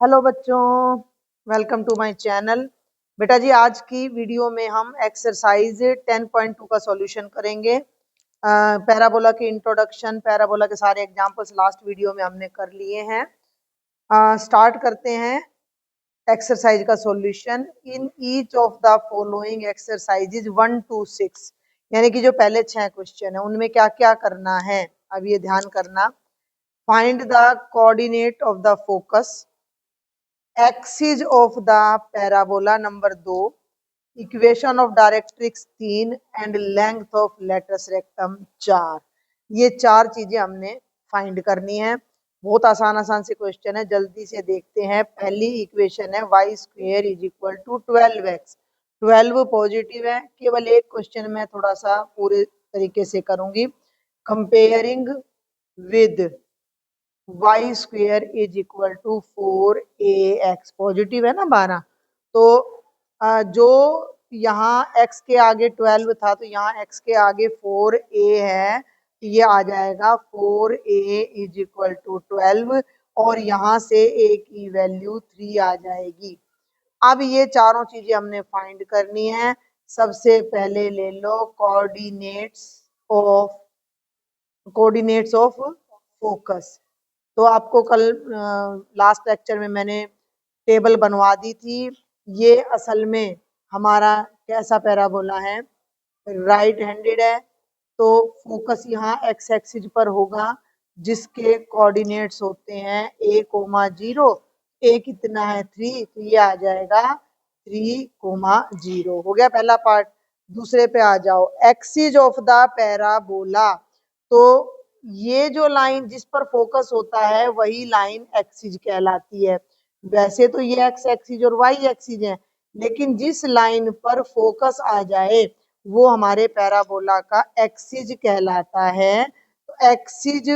Hello बच्चों, welcome to my channel. बेटा जी, आज की वीडियो में हम एक्सरसाइज 10.2 का सॉल्यूशन करेंगे। पैराबोला की इंट्रोडक्शन, पैराबोला के सारे एग्जांपल्स लास्ट वीडियो में हमने कर लिए हैं। स्टार्ट करते हैं एक्सरसाइज का solution. In each of the following exercises 1 to 6, यानी कि जो पहले 6 क्वेश्चन है उनमें क्या क्या करना है, अब ये ध्यान करना। Find the coordinate of the focus, axis of the parabola number 2, equation of directrix 3 and length of latus rectum 4। ये 4 चीजें हमने फाइंड करनी है। बहुत आसान आसान से क्वेश्चन है, जल्दी से देखते हैं। पहली इक्वेशन है y square is equal to 12x। 12 positive है। केवल एक क्वेश्चन में थोड़ा सा पूरे तरीके से करूंगी। Comparing with y square is equal to 4ax, positive है ना 12। तो जो यहाँ x के आगे 12 था तो यहाँ x के आगे 4a है, तो ये आ जाएगा 4a इज इक्वल टू 12 और यहाँ से a की वैल्यू 3 आ जाएगी। अब ये चारों चीजें हमने फाइंड करनी है। सबसे पहले ले लो कोऑर्डिनेट्स ऑफ फोकस। तो आपको कल लास्ट लेक्चर में मैंने टेबल बनवा दी थी। ये असल में हमारा कैसा पैराबोला है, राइट हैंडेड है, तो फोकस यहाँ एक्स एक्सिस पर होगा, जिसके कोऑर्डिनेट्स होते हैं a,0। a कितना है 3, तो ये आ जाएगा 3,0। हो गया पहला पार्ट। दूसरे पे आ जाओ, एक्सिस ऑफ द पैराबोला। तो ये जो लाइन जिस पर फोकस होता है वही लाइन एक्सिस कहलाती है। वैसे तो ये एक्स एक्सिस और वाई एक्सिस है, लेकिन जिस लाइन पर फोकस आ जाए वो हमारे पैराबोला का एक्सिस कहलाता है। तो एक्सिस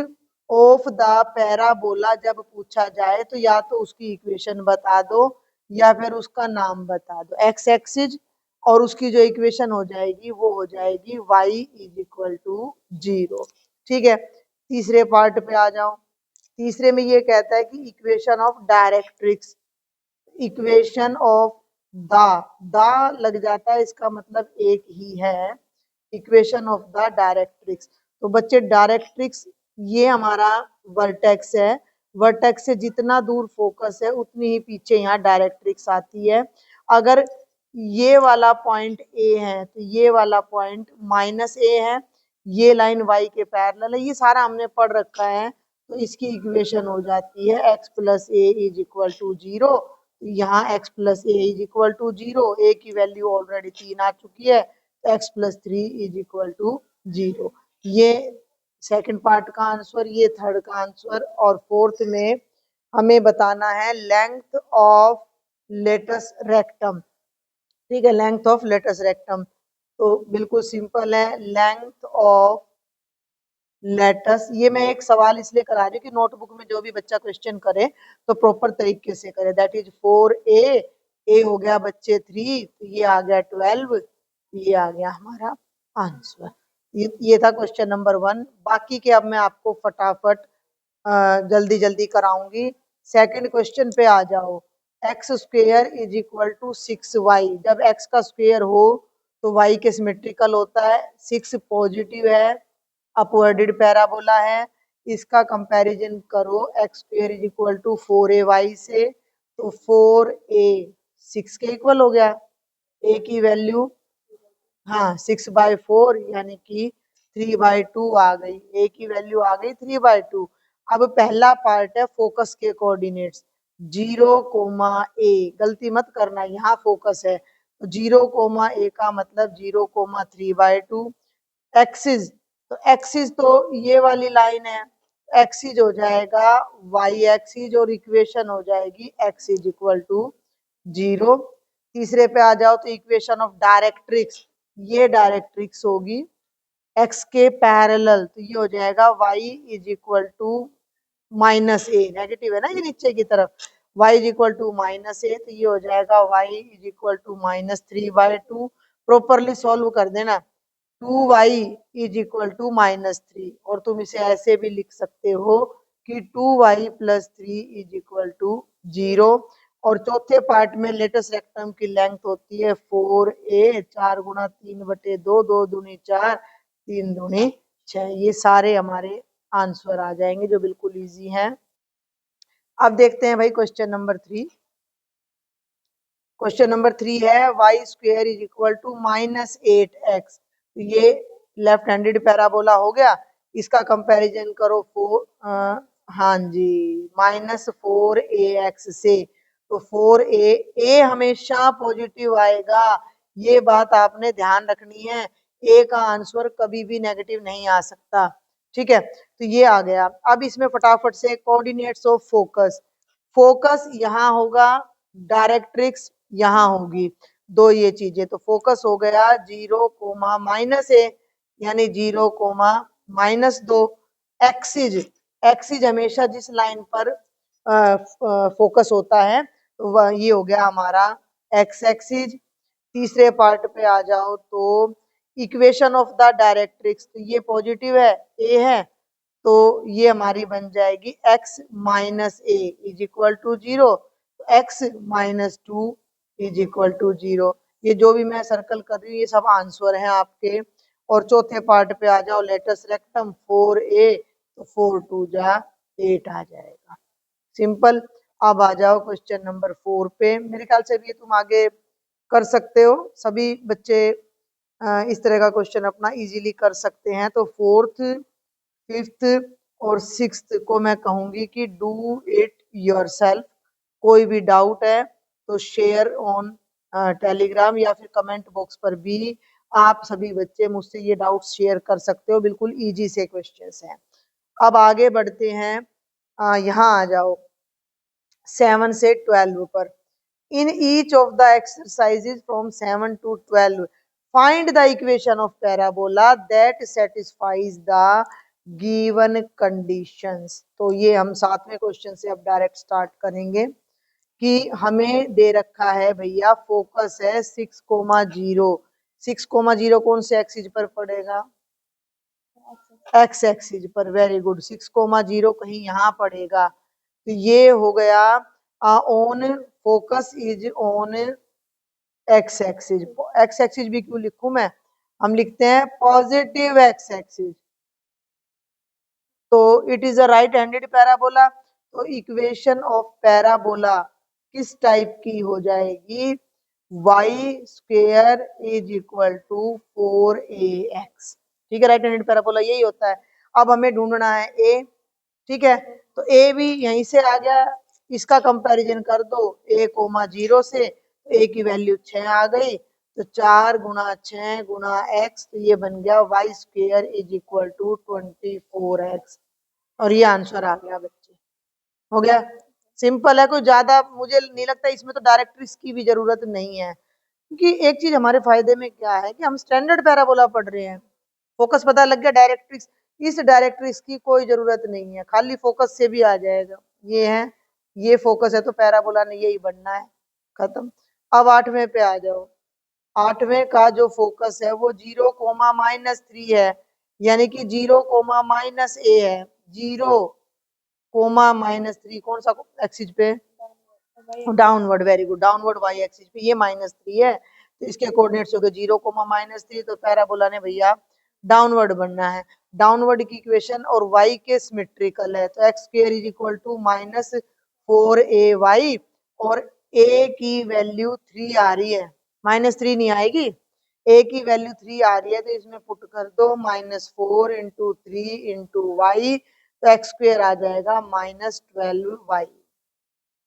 ऑफ द पैराबोला जब पूछा जाए तो या तो उसकी इक्वेशन बता दो या फिर उसका नाम बता दो। एक्स एक्सिस और उसकी जो इक्वेशन हो जाएगी वो हो जाएगी y इज इक्वल टू 0। ठीक है, तीसरे पार्ट पे आ जाओ। तीसरे में ये कहता है कि equation of directrix, equation of the लग जाता है, इसका मतलब एक ही है। इक्वेशन ऑफ द डायरेक्ट्रिक्स, तो बच्चे डायरेक्ट्रिक्स ये हमारा वर्टेक्स है। वर्टेक्स से जितना दूर फोकस है उतनी ही पीछे यहाँ डायरेक्ट्रिक्स आती है। अगर ये वाला पॉइंट ए है तो ये वाला पॉइंट -a है। ये लाइन y के पैरेलल है। ये सारा हमने पढ़ रखा है, तो इसकी इक्वेशन हो जाती है x plus a is equal to 0। यहाँ x plus a is equal to 0, a की वैल्यू ऑलरेडी 3 आ चुकी है, तो x plus 3 is equal to 0। ये सेकंड पार्ट का आंसर, ये थर्ड का आंसर। और फोर्थ में हमें बताना है लेंथ ऑफ लेटस रेक्टम। ठीक है, लेंथ ऑफ लेटस रेक्टम तो बिल्कुल सिंपल है। लेंथ ऑफ लेटस, ये मैं एक सवाल इसलिए करा रही हूँ कि नोटबुक में जो भी बच्चा क्वेश्चन करे तो प्रॉपर तरीके से करे। दैट इज 4a, ए हो गया बच्चे 3, तो ये आ गया 12, ये आ गया हमारा आंसर। ये था क्वेश्चन नंबर 1। बाकी के अब मैं आपको फटाफट जल्दी जल्दी कराऊंगी। सेकंड क्वेश्चन पे आ जाओ। X square is equal to 6y। जब x का स्क्वेयर हो तो y के सिमेट्रिकल होता है। 6 पॉजिटिव है, अपवर्डेड पैराबोला है। इसका कंपैरिजन करो x square is equal to 4ay से, तो 4a 6 के इक्वल हो गया। a की वैल्यू हाँ 6/4 यानी कि 3/2 आ गई। a की वैल्यू आ गई 3/2। अब पहला पार्ट है फोकस के कोऑर्डिनेट्स 0,a। गलती मत करना, यहाँ फोकस है तो 0,a का मतलब 0,3/2। एक्सिस, तो एक्सिस तो ये वाली लाइन है, एक्सिस हो जाएगा y एक्सिस और इक्वेशन हो जाएगी x इज इक्वल टू 0। तीसरे पे आ जाओ तो इक्वेशन ऑफ डायरेक्ट्रिक्स, ये डायरेक्ट्रिक्स होगी x के पैरेलल, तो ये हो जाएगा y is equal to -a। Negative है ना ये नीचे की तरफ, y is equal to -a, तो ये हो जाएगा y is equal to -3/2। Properly solve कर देना। 2y इज इक्वल टू -3, और तुम इसे ऐसे भी लिख सकते हो कि 2y + 3 = 0। और चौथे पार्ट में लेटेस्ट रेक्टम की लेंथ होती है 4a, 4 × 3/2, 2 दूनी 4, 3 दूनी 6। ये सारे हमारे आंसर आ जाएंगे जो बिल्कुल इजी हैं। अब देखते हैं भाई क्वेश्चन नंबर 3। क्वेश्चन नंबर 3 है y² = -8x। तो ये लेफ्ट हैंडेड पैराबोला हो गया। इसका कंपैरिजन करो हाँ जी -4ax से। तो 4a हमेशा पॉजिटिव आएगा, ये बात आपने ध्यान रखनी है। a का आंसर कभी भी नेगेटिव नहीं आ सकता। ठीक है, तो ये आ गया। अब इसमें फटाफट से कोऑर्डिनेट्स ऑफ फोकस। फोकस यहाँ होगा, डायरेक्ट्रिक्स यहाँ होगी, दो ये चीजें। तो फोकस हो गया 0, -a यानी 0, -2। एक्सिज, एक्सिज हमेशा जिस लाइन पर फोकस होता है तो वह ये हो गया हमारा एक्स एक्सिज। तीसरे पार्ट पे आ जाओ तो इक्वेशन ऑफ द डायरेक्ट्रिक्स, तो ये पॉजिटिव है, ए है, तो ये हमारी बन जाएगी x - a = 0, x - 2 = 0। ये जो भी मैं सर्कल कर रही हूँ ये सब आंसर हैं आपके। और चौथे पार्ट पे आ जाओ, लेटेस्ट रेक्टम 4a, तो 4 × 2 = 8 आ जाएगा। सिंपल। अब आ जाओ क्वेश्चन नंबर 4 पे। मेरे ख्याल से भी तुम आगे कर सकते हो, सभी बच्चे इस तरह का क्वेश्चन अपना इजीली कर सकते हैं। तो 4th, 5th और 6th को मैं कहूंगी कि डू इट योरसेल्फ। कोई भी डाउट है तो शेयर ऑन टेलीग्राम या फिर कमेंट बॉक्स पर भी आप सभी बच्चे मुझसे ये डाउट शेयर कर सकते हो। बिल्कुल इजी से क्वेश्चंस हैं। अब आगे बढ़ते हैं, यहाँ आ जाओ 7 से 12 पर। In each of the exercises from 7 to 12 find the equation of parabola that satisfies the given conditions. तो ये हम 7वें क्वेश्चन से अब डायरेक्ट स्टार्ट करेंगे कि हमें दे रखा है भैया फोकस है 6,0। 6,0 कौन से एक्सिस पर पड़ेगा? एक्स एक्सिस पर। Very good. 6,0 कहीं यहाँ पड़ेगा, तो ये हो गया on focus is on x axis. X axis भी क्यों लिखूं मैं, हम लिखते हैं पॉजिटिव एक्स एक्सिस। तो it is a right handed parabola. तो इक्वेशन ऑफ पैराबोला किस टाइप की हो जाएगी? y² = 4ax। ठीक है, राइट हैंडेड पैराबोला यही होता है। अब हमें ढूंढना है a। ठीक है, तो a भी यहीं से आ गया, इसका कंपैरिजन कर दो a, 0 से। तो a की वैल्यू 6 आ गई, तो 4 × 6 × x, तो ये बन गया y² = 24x। और ये आंसर आ गया बच्चे। हो गया, सिंपल है। कोई ज्यादा मुझे नहीं लगता इसमें तो डायरेक्ट्रिक्स की भी जरूरत नहीं है, क्योंकि एक चीज हमारे फायदे में क्या है कि हम स्टैंडर्ड पैराबोला पढ़ रहे हैं। फोकस पता लग गया, डायरेक्ट्रिक्स, इस डायरेक्ट्रिक्स की कोई जरूरत नहीं है, खाली फोकस से भी आ जाएगा। ये है, ये फोकस है तो पैराबोला ने यही बनना है, खत्म। अब 8वें पे आ जाओ। 8वें का जो फोकस है वो 0, -3 है, यानी कि 0, -a है। 0, -3 कौन सा एक्सिस पे? Downward. Very good, downward y axis पे। ये -3 है, तो इसके कोऑर्डिनेट्स हो गए 0, -3। तो पैराबोला ने भैया डाउनवर्ड बनना है। डाउनवर्ड की इक्वेशन और y के सिमेट्रिकल है, तो x² = -4ay और a की वैल्यू 3 आ रही है, -3 नहीं आएगी, a की वैल्यू 3 आ रही है, तो इसमें पुट कर दो -4 × 3 × y, तो x² आ जाएगा -12y।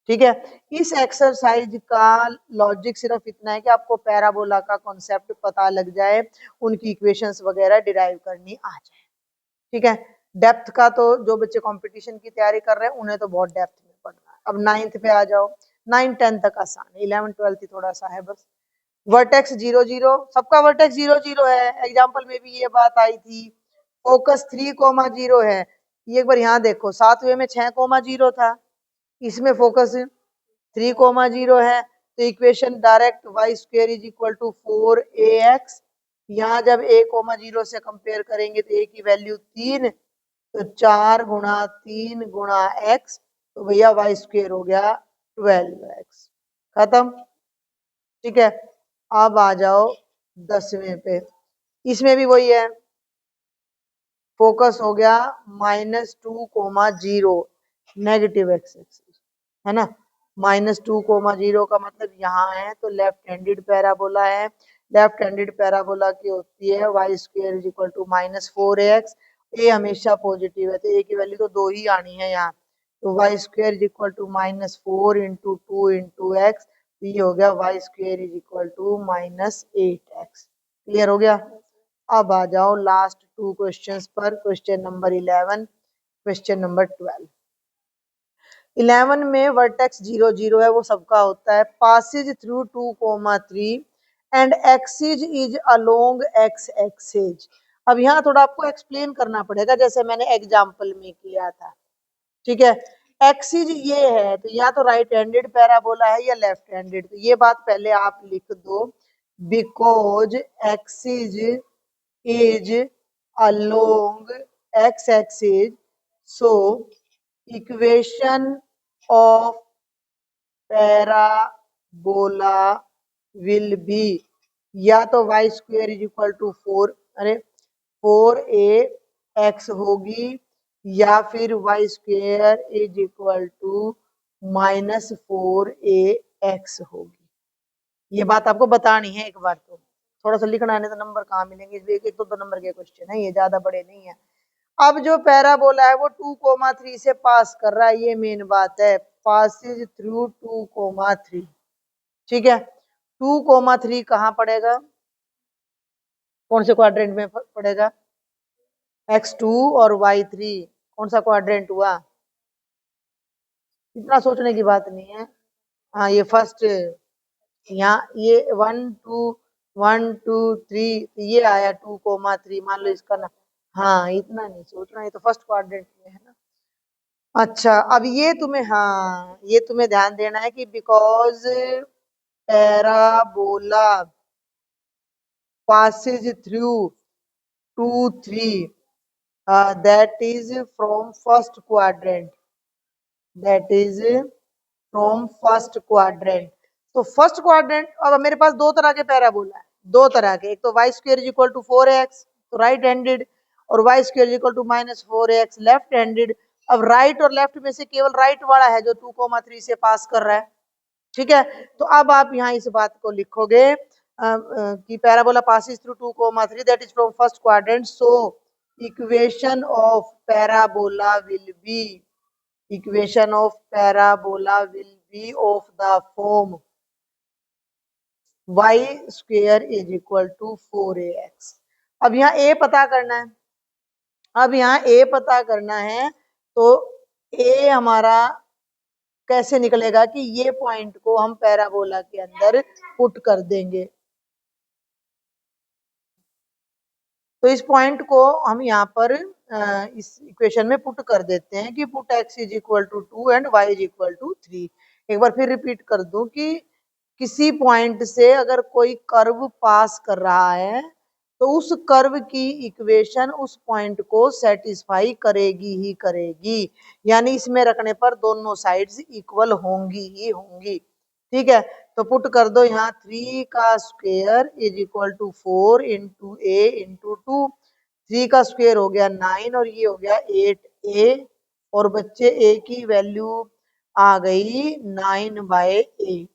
ठीक है, इस एक्सरसाइज का लॉजिक सिर्फ इतना है कि आपको पैराबोला का कॉन्सेप्ट पता लग जाए, उनकी इक्वेशंस वगैरह डिराइव करनी आ जाए। ठीक है, डेप्थ का तो जो बच्चे कंपटीशन की तैयारी कर रहे हैं उन्हें तो बहुत डेप्थ में पढ़ना है। अब 9th पे आ जाओ। 9, 10 तक आसान है, 11, 12 थोड़ा सा है बस। वर्टेक्स 0, 0, सबका वर्टेक्स 0, 0 है। एग्जाम्पल में भी ये बात आई थी। फोकस 3, 0 है। ये एक बार यहाँ देखो, 7वें में 6, 0 था, इसमें फोकस 3, 0 है, तो इक्वेशन डायरेक्ट y² = 4ax। यहाँ जब a, 0 से कंपेयर करेंगे तो a की वैल्यू 3, तो 4 गुणा 3 गुणा x, तो भैया वाई स्क्वेयर हो गया 12x। खत्म। ठीक है, अब आ जाओ 10वें पे। इसमें भी वही है, फोकस हो गया -2, 0 नेगेटिव एक्स एक्सिस, है ना। -2, 0 का मतलब यहाँ है, तो लेफ्ट हैंडेड पैराबोला है। लेफ्ट हैंडेड पैराबोला की होती है y square is equal to -4ax। A हमेशा पॉजिटिव है, तो ए की वैल्यू तो 2 ही आनी है यहाँ। तो y square is equal to -4 into 2 into x, तो ये हो गया y square is equal to -8x। Clear हो गया। अब आ जाओ लास्ट 2 क्वेश्चंस पर। Question number 11, question number 12। 11 में वर्टेक्स 0 0 है, वो सबका होता है। Passes through 2, 3 and axis is along x axis. अब यहाँ थोड़ा आपको एक्सप्लेन करना पड़ेगा, जैसे मैंने एग्जाम्पल में किया था। ठीक है, एक्सिज ये है, तो या तो राइट हैंडेड पैराबोला है या लेफ्ट हैंडेड। तो ये बात पहले आप लिख दो, because axis is along x-axis, so equation of parabola will be या तो y square is equal to 4, अरे 4ax होगी, या फिर y square is equal to -4ax होगी। ये बात आपको बतानी है एक बार, तो थोड़ा सा लिखना है, नहीं तो नंबर कहाँ मिलेंगे। एक तो 2 नंबर के क्वेश्चन है ये, ज्यादा बड़े नहीं है। अब जो पैराबोला है वो 2, 3 से पास कर रहा है, ये मेन बात है। Passes through 2, 3। ठीक है, 2, 3 कहाँ पड़ेगा, कौन से क्वाड्रेंट में पड़ेगा? x2 और y3 कौन सा क्वाड्रेंट हुआ? इतना सोचने की बात नहीं है। हाँ, ये फर्स्ट, यहाँ ये 1, 2, 1, 2, 3, तो ये आया 2, 3, मान लो इसका ना। हाँ, इतना नहीं सोचना, ये तो फर्स्ट क्वाड्रेंट में है ना। अच्छा, अब ये तुम्हें, हाँ ये तुम्हें ध्यान देना है कि because parabola passes through 2, 3, that is from first quadrant, that is from first quadrant। तो फर्स्ट क्वाड्रेंट, अब मेरे पास 2 तरह के पैराबोला है, 2 तरह के। एक तो y square is equal to 4x, तो राइट हैंडेड, और y square is equal to -4x left handed. अब राइट और लेफ्ट में से केवल राइट वाला है जो 2, 3 से पास कर रहा है। ठीक है, तो अब आप यहाँ इस बात को लिखोगे कि parabola passes through 2, 3 that is from first quadrant, so equation of parabola will be, equation of parabola will be of the form y square is equal to 4ax। अब यहाँ a पता करना है, अब यहाँ a पता करना है, तो a हमारा कैसे निकलेगा कि ये पॉइंट को हम पैराबोला के अंदर पुट कर देंगे। तो इस पॉइंट को हम यहाँ पर इस इक्वेशन में पुट कर देते हैं कि put x is equal to 2 एंड y इज इक्वल टू 3। एक बार फिर रिपीट कर दूं कि किसी पॉइंट से अगर कोई कर्व पास कर रहा है, तो उस कर्व की इक्वेशन उस पॉइंट को सेटिस्फाई करेगी ही करेगी, यानी इसमें रखने पर दोनों साइड्स इक्वल होंगी ही होंगी। ठीक है, तो पुट कर दो यहाँ 3 का square is equal to 4 into a into 2। 3 का स्क्वायर हो गया 9 और ये हो गया 8a, और बच्चे a की वैल्यू आ गई 9/8।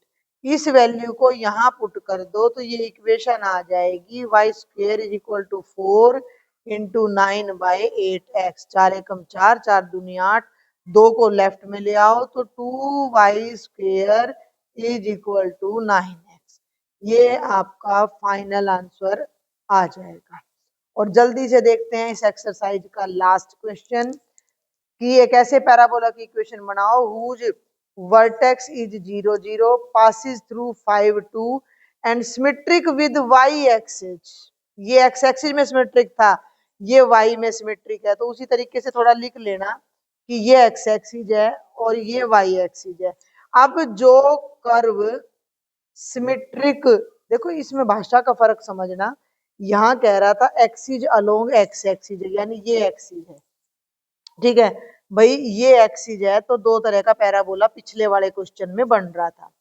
इस वैल्यू को यहाँ पुट कर दो, तो ये इक्वेशन आ जाएगी y square is equal to 4 इंटू 9/8x। 4 एकम 4, 4 दूनी 8, 2 को लेफ्ट में ले आओ तो 2y square is equal to 9x। ये आपका फाइनल आंसर आ जाएगा। और जल्दी से देखते हैं इस एक्सरसाइज का लास्ट क्वेश्चन कि एक ऐसे पैराबोला की इक्वेशन बनाओ whose vertex is 0 0 passes through 5 2 and symmetric with y axis. ये x एक्सिस में सिमेट्रिक था, ये y में सिमेट्रिक है, तो उसी तरीके से थोड़ा लिख लेना कि ये x एक्सिस है और ये y एक्सिस है। अब जो कर्व सिमेट्रिक, देखो इसमें भाषा का फर्क समझना, यहाँ कह रहा था एक्सिस अलोंग x एक्सिस, यानी ये एक्सिस है, ठीक है भाई, ये एक्सिज है तो दो तरह का पैराबोला पिछले वाले क्वेश्चन में बन रहा था।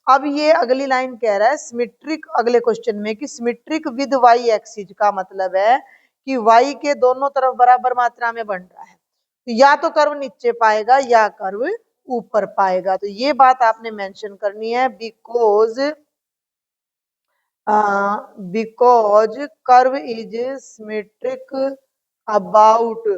अब ये अगली लाइन कह रहा है सिमेट्रिक, अगले क्वेश्चन में कि सिमेट्रिक विद वाई एक्सिज का मतलब है कि वाई के दोनों तरफ बराबर मात्रा में बन रहा है, तो या तो कर्व नीचे पाएगा या कर्व ऊपर पाएगा। तो ये बात आपने मेंशन करनी है, because curve is symmetric about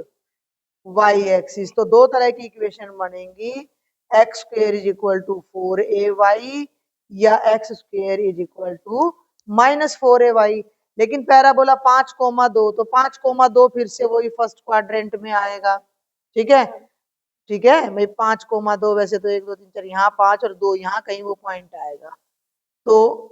y axis. तो दो तरह की इक्वेशन बनेंगी, x square is equal to 4ay या x square is equal to -4ay। लेकिन पैराबोला 5,2, तो 5,2 फिर से वही फर्स्ट क्वाड्रेंट में आएगा। ठीक है, ठीक है भाई, 5,2 वैसे तो 1 2 3 4 यहाँ 5 और 2 यहाँ कहीं वो पॉइंट आएगा। तो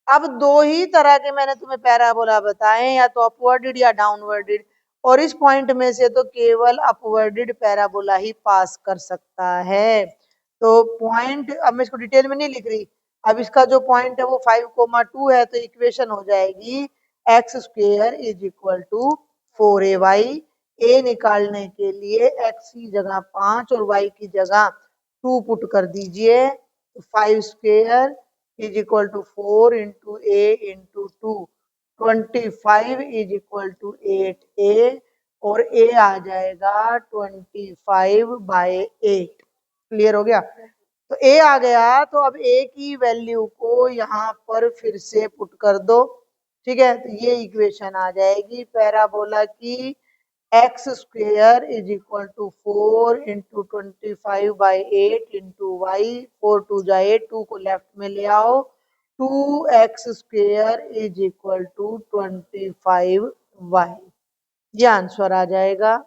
अब दो ही तरह के मैंने तुम्हें पैराबोला बताए, या तो अपवर्डेड या डाउनवर्डेड, और इस पॉइंट में से तो केवल अपवर्डेड पैराबोला ही पास कर सकता है। तो पॉइंट, अब मैं इसको डिटेल में नहीं लिख रही, अब इसका जो पॉइंट है वो 5,2 है, तो इक्वेशन हो जाएगी x square is equal to 4ay। A निकालने के लिए एक्स की जगह 5 और वाई की जगह 2 पुट कर दीजिए, 5 square is equal to 4 into a into 2, 25 is equal to 8a, और a आ जाएगा 25/8। क्लियर हो गया? तो a आ गया, तो अब a की वैल्यू को यहाँ पर फिर से पुट कर दो। ठीक है, तो ये इक्वेशन आ जाएगी पैराबोला की, x square is equal to 4 into 25/8 into y, 4 2 जा 8, 2 को लेफ्ट में ले आओ, 2x square is equal to 25y। ये आंसर आ जाएगा।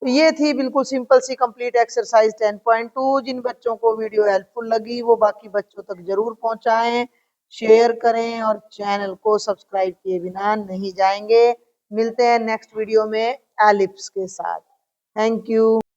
तो ये थी बिल्कुल सिंपल सी कंप्लीट एक्सरसाइज 10.2। जिन बच्चों को वीडियो हेल्पफुल लगी वो बाकी बच्चों तक जरूर पहुंचाएं, शेयर करें और चैनल को सब्सक्राइब किए बिना नहीं जाएंगे। मिलते हैं नेक्स्ट वीडियो में एलिप्स के साथ। Thank you.